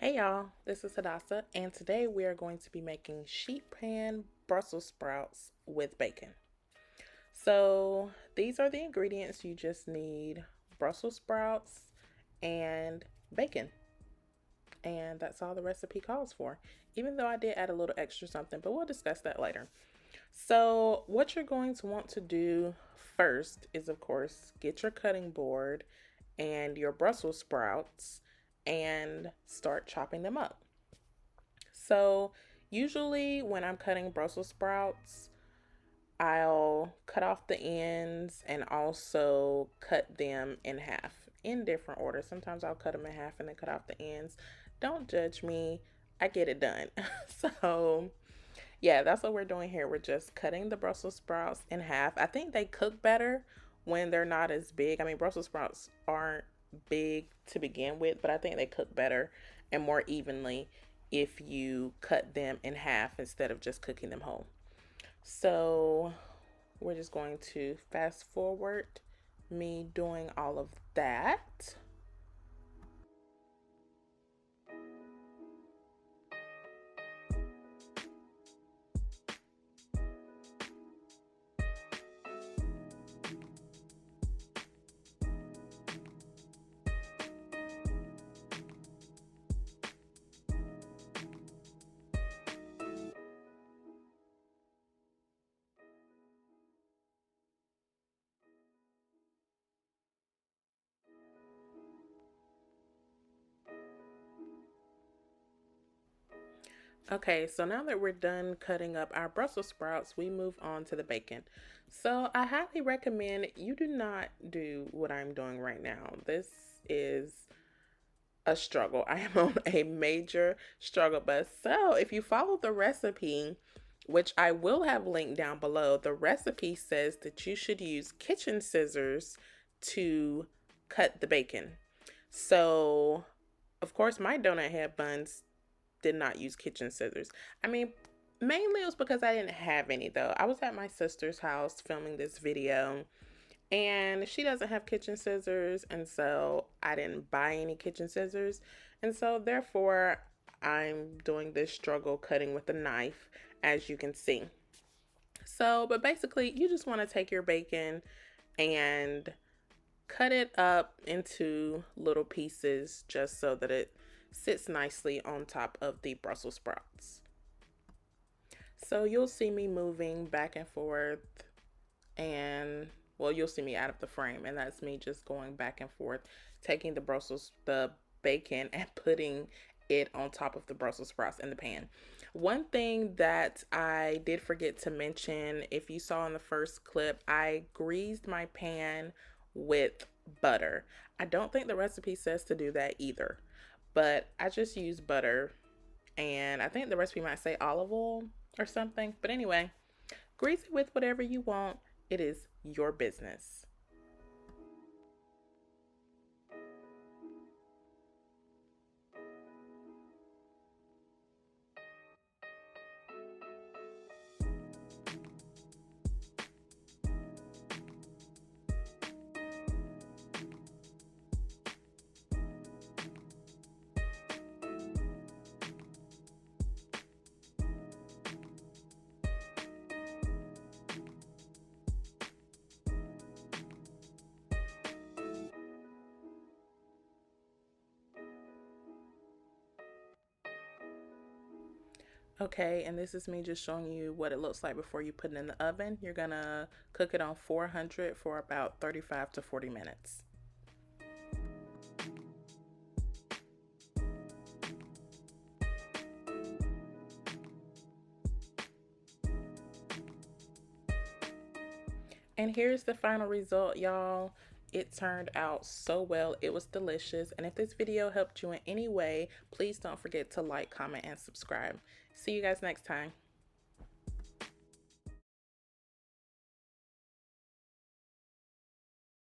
Hey y'all, this is Hadassah, and today we are going to be making sheet pan Brussels sprouts with bacon. So, these are the ingredients. You just need Brussels sprouts and bacon, and that's all the recipe calls for. Even though I did add a little extra something, but we'll discuss that later. So, what you're going to want to do first is, of course, get your cutting board and your Brussels sprouts and start chopping them up. So, usually when I'm cutting Brussels sprouts, I'll cut off the ends and also cut them in half in different orders. Sometimes I'll cut them in half and then cut off the ends. Don't judge me, I get it done. So, yeah, that's what we're doing here. We're just cutting the Brussels sprouts in half. I think they cook better when they're not as big. I mean, Brussels sprouts aren't big to begin with, but I think they cook better and more evenly if you cut them in half instead of just cooking them whole. So we're just going to fast forward me doing all of that. Okay, so now that we're done cutting up our Brussels sprouts, we move on to the bacon. So I highly recommend you do not do what I'm doing right now. This is a struggle. I am on a major struggle bus. So if you follow the recipe, which I will have linked down below, the recipe says that you should use kitchen scissors to cut the bacon. So, of course, my donut head buns did not use kitchen scissors. I mean, mainly it was because I didn't have any though. I was at my sister's house filming this video and she doesn't have kitchen scissors, and so I didn't buy any kitchen scissors. And so therefore, I'm doing this struggle cutting with a knife, as you can see. So, but basically, you just want to take your bacon and cut it up into little pieces just so that it sits nicely on top of the Brussels sprouts. So you'll see me moving back and forth, and well, you'll see me out of the frame, and that's me just going back and forth, taking the bacon and putting it on top of the Brussels sprouts in the pan. One thing that I did forget to mention, if you saw in the first clip, I greased my pan with butter. I don't think the recipe says to do that either, but I just use butter, and I think the recipe might say olive oil or something. But anyway, grease it with whatever you want. It is your business. Okay, and this is me just showing you what it looks like before you put it in the oven. You're gonna cook it on 400 for about 35 to 40 minutes. And here's the final result, y'all. It turned out so well. It was delicious. And if this video helped you in any way, please don't forget to like, comment, and subscribe. See you guys next time.